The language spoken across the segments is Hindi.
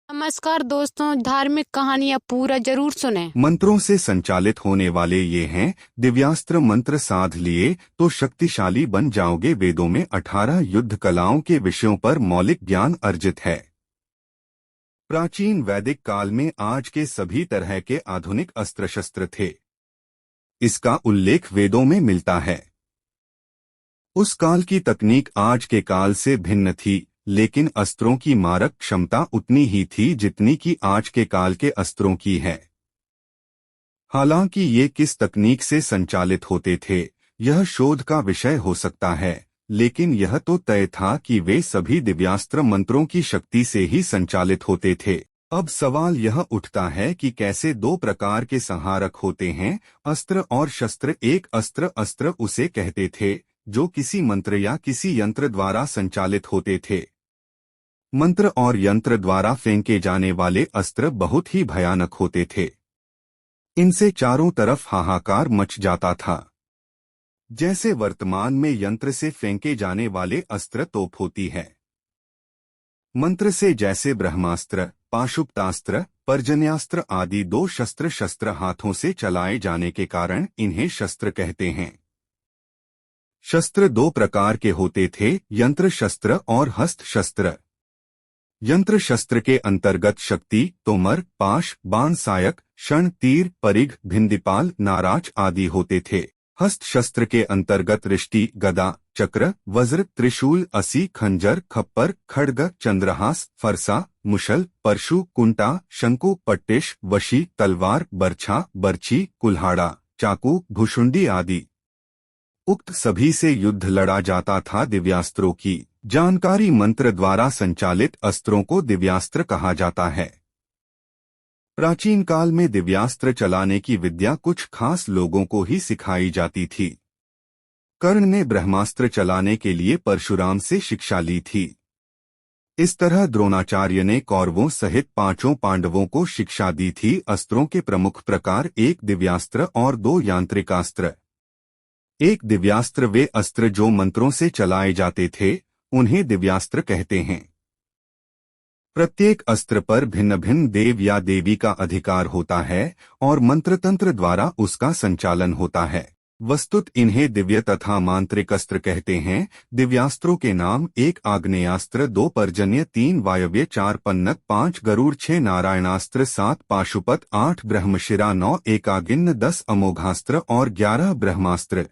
नमस्कार दोस्तों, धार्मिक कहानियाँ पूरा जरूर सुने। मंत्रों से संचालित होने वाले ये हैं दिव्यास्त्र। मंत्र साध लिए तो शक्तिशाली बन जाओगे। वेदों में 18 युद्ध कलाओं के विषयों पर मौलिक ज्ञान अर्जित है। प्राचीन वैदिक काल में आज के सभी तरह के आधुनिक अस्त्र शस्त्र थे। इसका उल्लेख वेदों में मिलता है। उस काल की तकनीक आज के काल से भिन्न थी, लेकिन अस्त्रों की मारक क्षमता उतनी ही थी जितनी कि आज के काल के अस्त्रों की है। हालांकि ये किस तकनीक से संचालित होते थे, यह शोध का विषय हो सकता है, लेकिन यह तो तय था कि वे सभी दिव्यास्त्र मंत्रों की शक्ति से ही संचालित होते थे। अब सवाल यह उठता है कि कैसे दो प्रकार के संहारक होते हैं, अस्त्र और शस्त्र। एक अस्त्र उसे कहते थे जो किसी मंत्र या किसी यंत्र द्वारा संचालित होते थे। मंत्र और यंत्र द्वारा फेंके जाने वाले अस्त्र बहुत ही भयानक होते थे। इनसे चारों तरफ हाहाकार मच जाता था। जैसे वर्तमान में यंत्र से फेंके जाने वाले अस्त्र तोप होती है, मंत्र से जैसे ब्रह्मास्त्र, पाशुपतास्त्र, पर्जन्यास्त्र आदि दो शस्त्र हाथों से चलाए जाने के कारण इन्हें शस्त्र कहते हैं। शस्त्र दो प्रकार के होते थे, यंत्र शस्त्र और हस्त शस्त्र। यंत्र शस्त्र के अंतर्गत शक्ति, तोमर, पाश, बाण, सायक, क्षण, तीर, परिघ, भिंदीपाल, नाराज आदि होते थे। हस्त शस्त्र के अंतर्गत रिष्टि, गदा, चक्र, वज्र, त्रिशूल, असी, खंजर, खप्पर, खड्ग, चंद्रहास, फरसा, मुशल, परशु, कुंटा, शंकु, पट्टिश, वशी, तलवार, बर्छा, बर्छी, कुल्हाड़ा, चाकू, भुशुंडी आदि। उक्त सभी से युद्ध लड़ा जाता था। दिव्यास्त्रों की जानकारी मंत्र द्वारा संचालित अस्त्रों को दिव्यास्त्र कहा जाता है। प्राचीन काल में दिव्यास्त्र चलाने की विद्या कुछ खास लोगों को ही सिखाई जाती थी। कर्ण ने ब्रह्मास्त्र चलाने के लिए परशुराम से शिक्षा ली थी। इस तरह द्रोणाचार्य ने कौरवों सहित 5 पांडवों को शिक्षा दी थी। अस्त्रों के प्रमुख प्रकार, एक दिव्यास्त्र और 2 यांत्रिकास्त्र। एक दिव्यास्त्र वे अस्त्र जो मंत्रों से चलाए जाते थे, उन्हें दिव्यास्त्र कहते हैं। प्रत्येक अस्त्र पर भिन्न भिन्न देव या देवी का अधिकार होता है और मंत्र तंत्र द्वारा उसका संचालन होता है। वस्तुत इन्हें दिव्य तथा मांत्रिक अस्त्र कहते हैं। दिव्यास्त्रों के नाम: 1 आग्नेयास्त्र, 2 पर्जन्य, 3 वायव्य, 4 पन्नग, 5 गरुड़, 6 नारायणास्त्र, 7 पाशुपत, 8 ब्रह्मशिरा, 9 एकागिन्न, 10 अमोघास्त्र और 11 ब्रह्मास्त्र।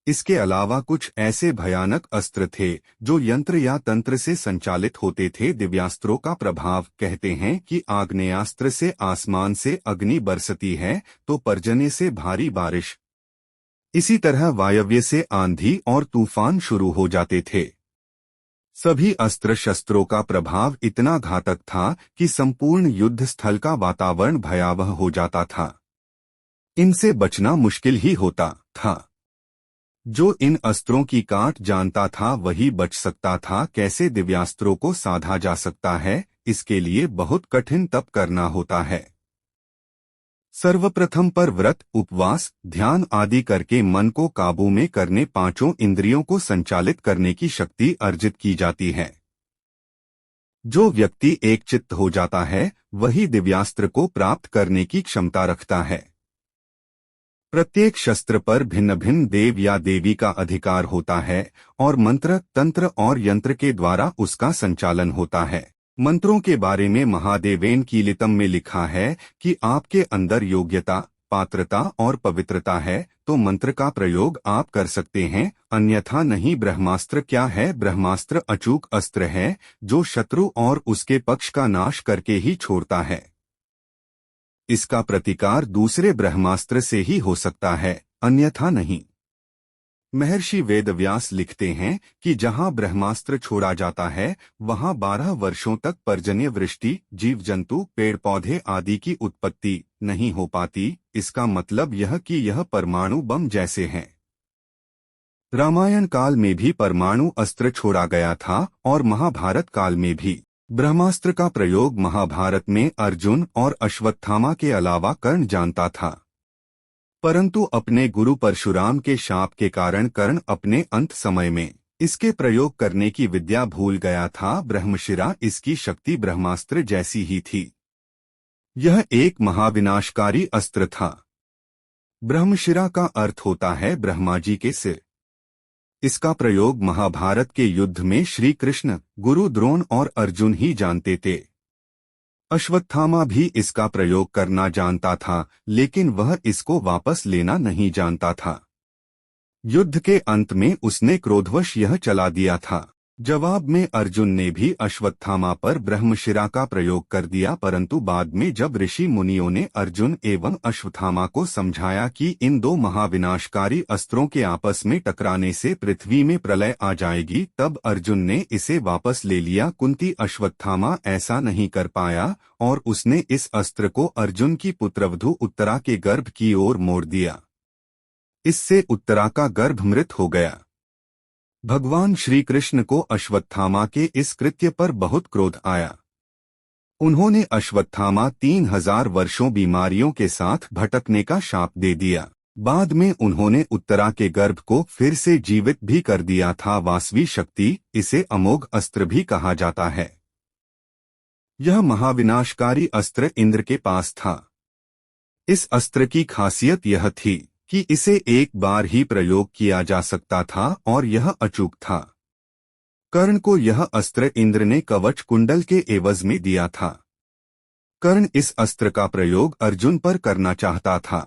इसके अलावा कुछ ऐसे भयानक अस्त्र थे जो यंत्र या तंत्र से संचालित होते थे। दिव्यास्त्रों का प्रभाव: कहते हैं कि आग्नेयास्त्र से आसमान से अग्नि बरसती है तो पर्जन्य से भारी बारिश, इसी तरह वायव्य से आंधी और तूफान शुरू हो जाते थे। सभी अस्त्र शस्त्रों का प्रभाव इतना घातक था कि संपूर्ण युद्ध स्थल का वातावरण भयावह हो जाता था। इनसे बचना मुश्किल ही होता था। जो इन अस्त्रों की काट जानता था वही बच सकता था। कैसे दिव्यास्त्रों को साधा जा सकता है, इसके लिए बहुत कठिन तप करना होता है। सर्वप्रथम पर व्रत, उपवास, ध्यान आदि करके मन को काबू में करने 5 इंद्रियों को संचालित करने की शक्ति अर्जित की जाती है। जो व्यक्ति एक चित्त हो जाता है वही दिव्यास्त्र को प्राप्त करने की क्षमता रखता है। प्रत्येक शस्त्र पर भिन्न भिन्न देव या देवी का अधिकार होता है और मंत्र, तंत्र और यंत्र के द्वारा उसका संचालन होता है। मंत्रों के बारे में महादेवेन कीलितम में लिखा है कि आपके अंदर योग्यता, पात्रता और पवित्रता है तो मंत्र का प्रयोग आप कर सकते हैं, अन्यथा नहीं। ब्रह्मास्त्र क्या है? ब्रह्मास्त्र अचूक अस्त्र है जो शत्रु और उसके पक्ष का नाश करके ही छोड़ता है। इसका प्रतिकार दूसरे ब्रह्मास्त्र से ही हो सकता है, अन्यथा नहीं। महर्षि वेदव्यास लिखते हैं कि जहां ब्रह्मास्त्र छोड़ा जाता है वहां 12 वर्षों तक पर्जन्य वृष्टि, जीव जंतु, पेड़ पौधे आदि की उत्पत्ति नहीं हो पाती। इसका मतलब यह कि यह परमाणु बम जैसे हैं। रामायण काल में भी परमाणु अस्त्र छोड़ा गया था और महाभारत काल में भी। ब्रह्मास्त्र का प्रयोग महाभारत में अर्जुन और अश्वत्थामा के अलावा कर्ण जानता था, परंतु अपने गुरु परशुराम के शाप के कारण कर्ण अपने अंत समय में इसके प्रयोग करने की विद्या भूल गया था। ब्रह्मशिरा इसकी शक्ति ब्रह्मास्त्र जैसी ही थी। यह एक महाविनाशकारी अस्त्र था। ब्रह्मशिरा का अर्थ होता है ब्रह्मा जी के सिर। इसका प्रयोग महाभारत के युद्ध में श्री कृष्ण, गुरु द्रोण और अर्जुन ही जानते थे। अश्वत्थामा भी इसका प्रयोग करना जानता था, लेकिन वह इसको वापस लेना नहीं जानता था। युद्ध के अंत में उसने क्रोधवश यह चला दिया था। जवाब में अर्जुन ने भी अश्वत्थामा पर ब्रह्मशिरा का प्रयोग कर दिया, परंतु बाद में जब ऋषि मुनियों ने अर्जुन एवं अश्वत्थामा को समझाया कि इन दो महाविनाशकारी अस्त्रों के आपस में टकराने से पृथ्वी में प्रलय आ जाएगी, तब अर्जुन ने इसे वापस ले लिया। कुंती अश्वत्थामा ऐसा नहीं कर पाया और उसने इस अस्त्र को अर्जुन की पुत्रवधू उत्तरा के गर्भ की ओर मोड़ दिया। इससे उत्तरा का गर्भ मृत हो गया। भगवान श्री कृष्ण को अश्वत्थामा के इस कृत्य पर बहुत क्रोध आया। उन्होंने अश्वत्थामा 3000 वर्षों बीमारियों के साथ भटकने का शाप दे दिया। बाद में उन्होंने उत्तरा के गर्भ को फिर से जीवित भी कर दिया था। वासवी शक्ति, इसे अमोघ अस्त्र भी कहा जाता है। यह महाविनाशकारी अस्त्र इंद्र के पास था। इस अस्त्र की खासियत यह थी कि इसे एक बार ही प्रयोग किया जा सकता था और यह अचूक था। कर्ण को यह अस्त्र इंद्र ने कवच कुंडल के एवज में दिया था। कर्ण इस अस्त्र का प्रयोग अर्जुन पर करना चाहता था,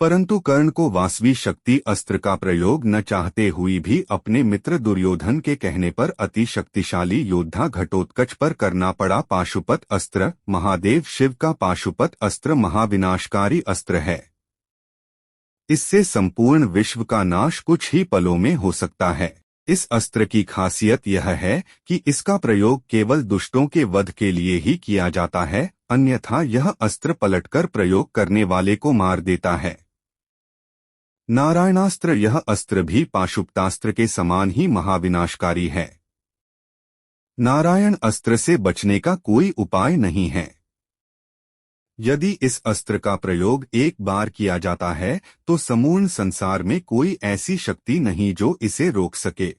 परंतु कर्ण को वासवी शक्ति अस्त्र का प्रयोग न चाहते हुए भी अपने मित्र दुर्योधन के कहने पर अति शक्तिशाली योद्धा घटोत्कच पर करना पड़ा। पाशुपत अस्त्र, महादेव शिव का पाशुपत अस्त्र महाविनाशकारी अस्त्र है। इससे संपूर्ण विश्व का नाश कुछ ही पलों में हो सकता है। इस अस्त्र की खासियत यह है कि इसका प्रयोग केवल दुष्टों के वध के लिए ही किया जाता है, अन्यथा यह अस्त्र पलटकर प्रयोग करने वाले को मार देता है। नारायणास्त्र, यह अस्त्र भी पाशुपतास्त्र के समान ही महाविनाशकारी है। नारायण अस्त्र से बचने का कोई उपाय नहीं है। यदि इस अस्त्र का प्रयोग एक बार किया जाता है तो संपूर्ण संसार में कोई ऐसी शक्ति नहीं जो इसे रोक सके।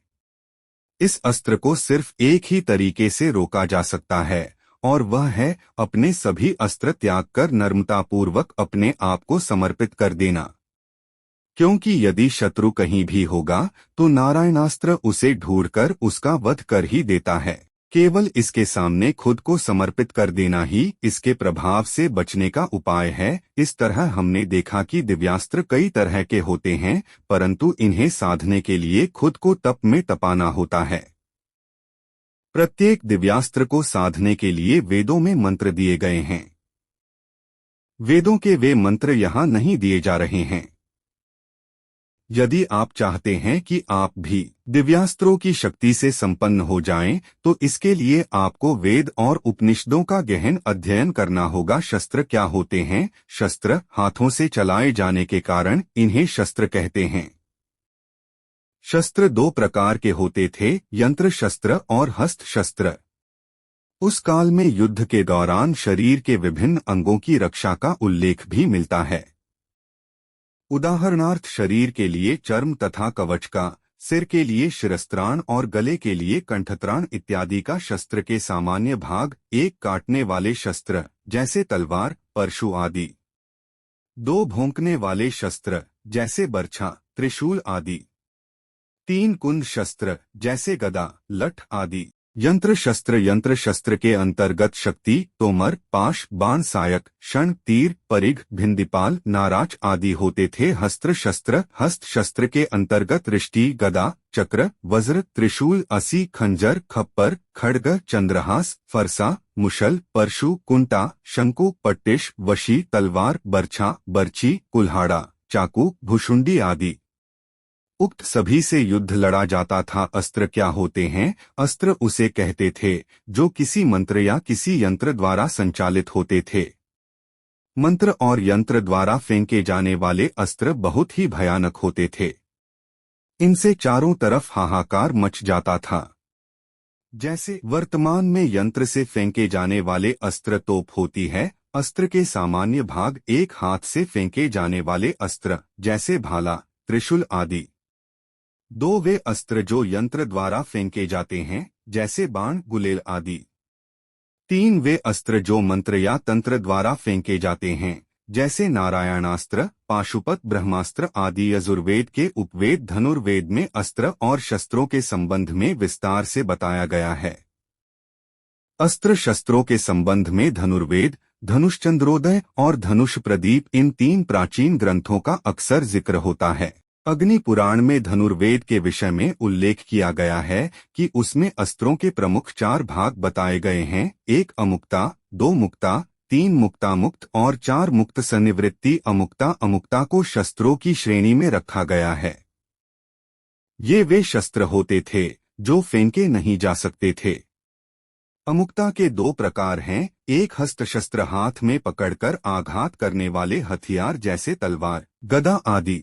इस अस्त्र को सिर्फ एक ही तरीके से रोका जा सकता है, और वह है अपने सभी अस्त्र त्याग कर नम्रतापूर्वक अपने आप को समर्पित कर देना। क्योंकि यदि शत्रु कहीं भी होगा तो नारायणास्त्र उसे ढूंढकर उसका वध कर ही देता है। केवल इसके सामने खुद को समर्पित कर देना ही इसके प्रभाव से बचने का उपाय है। इस तरह हमने देखा कि दिव्यास्त्र कई तरह के होते हैं, परंतु इन्हें साधने के लिए खुद को तप में तपाना होता है। प्रत्येक दिव्यास्त्र को साधने के लिए वेदों में मंत्र दिए गए हैं। वेदों के वे मंत्र यहाँ नहीं दिए जा रहे हैं। यदि आप चाहते हैं कि आप भी दिव्यास्त्रों की शक्ति से संपन्न हो जाएं, तो इसके लिए आपको वेद और उपनिषदों का गहन अध्ययन करना होगा। शस्त्र क्या होते हैं? शस्त्र हाथों से चलाए जाने के कारण इन्हें शस्त्र कहते हैं। शस्त्र दो प्रकार के होते थे, यंत्र शस्त्र और हस्त शस्त्र। उस काल में युद्ध के दौरान शरीर के विभिन्न अंगों की रक्षा का उल्लेख भी मिलता है। उदाहरणार्थ शरीर के लिए चर्म तथा कवच का, सिर के लिए शिरस्त्राण और गले के लिए कंठत्राण इत्यादि का शस्त्र के सामान्य भाग। एक काटने वाले शस्त्र जैसे तलवार, परशु आदि। दो भोंकने वाले शस्त्र जैसे बर्छा, त्रिशूल आदि। तीन कुंद शस्त्र जैसे गदा, लठ आदि। यंत्र शस्त्र के अंतर्गत शक्ति, तोमर, पाश, बाण, सायक, षण, तीर, परिघ, भिंदीपाल, नाराज आदि होते थे। हस्त शस्त्र के अंतर्गत रिष्टि, गदा, चक्र, वज्र, त्रिशूल, असी, खंजर, खप्पर, खड्ग, चंद्रहास, फरसा, मुशल, परशु, कुंटा, शंकु, पट्टिश, वशी, तलवार, बर्छा, बर्ची, कुल्हाड़ा, चाकू, भुशुंडी आदि। उक्त सभी से युद्ध लड़ा जाता था। अस्त्र क्या होते हैं? अस्त्र उसे कहते थे जो किसी मंत्र या किसी यंत्र द्वारा संचालित होते थे। मंत्र और यंत्र द्वारा फेंके जाने वाले अस्त्र बहुत ही भयानक होते थे। इनसे चारों तरफ हाहाकार मच जाता था। जैसे वर्तमान में यंत्र से फेंके जाने वाले अस्त्र तोप होती है। अस्त्र के सामान्य भाग एक हाथ से फेंके जाने वाले अस्त्र जैसे भाला, त्रिशूल आदि। 2 वे अस्त्र जो यंत्र द्वारा फेंके जाते हैं, जैसे बाण, गुलेल आदि। 3 वे अस्त्र जो मंत्र या तंत्र द्वारा फेंके जाते हैं, जैसे नारायणास्त्र, पाशुपत, ब्रह्मास्त्र आदि। यजुर्वेद के उपवेद धनुर्वेद में अस्त्र और शस्त्रों के संबंध में विस्तार से बताया गया है। अस्त्र शस्त्रों के संबंध में धनुर्वेद, धनुषचंद्रोदय और धनुष प्रदीप, इन 3 प्राचीन ग्रंथों का अक्सर जिक्र होता है। अग्नि पुराण में धनुर्वेद के विषय में उल्लेख किया गया है कि उसमें अस्त्रों के प्रमुख 4 भाग बताए गए हैं: 1 अमुक्ता, 2 मुक्ता, 3 मुक्तामुक्त और 4 मुक्त सन्निवृत्ति। अमुक्ता को शस्त्रों की श्रेणी में रखा गया है। ये वे शस्त्र होते थे जो फेंके नहीं जा सकते थे। अमुक्ता के 2 प्रकार हैं: 1 हस्त शस्त्र, हाथ में पकड़कर आघात करने वाले हथियार जैसे तलवार, गदा आदि।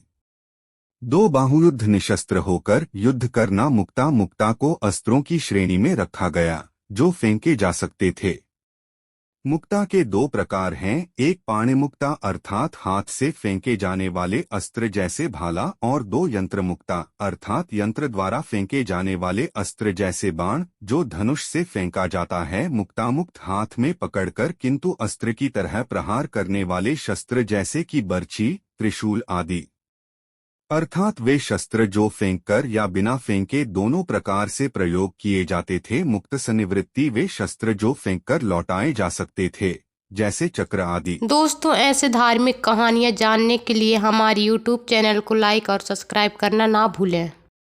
2 बाहुयुद्ध, निशस्त्र होकर युद्ध करना। मुक्ता को अस्त्रों की श्रेणी में रखा गया जो फेंके जा सकते थे। मुक्ता के 2 प्रकार हैं: 1 पाणिमुक्ता अर्थात हाथ से फेंके जाने वाले अस्त्र जैसे भाला, और 2 यंत्र मुक्ता अर्थात यंत्र द्वारा फेंके जाने वाले अस्त्र जैसे बाण, जो धनुष से फेंका जाता है। मुक्तामुक्त, हाथ में पकड़कर किंतु अस्त्र की तरह प्रहार करने वाले शस्त्र जैसे कि बर्छी, त्रिशूल आदि। अर्थात वे शस्त्र जो फेंककर या बिना फेंके दोनों प्रकार से प्रयोग किए जाते थे। मुक्त सन्निवृत्ति, वे शस्त्र जो फेंककर लौटाए जा सकते थे, जैसे चक्र आदि। दोस्तों, ऐसे धार्मिक कहानियाँ जानने के लिए हमारे YouTube चैनल को लाइक और सब्सक्राइब करना ना भूलें।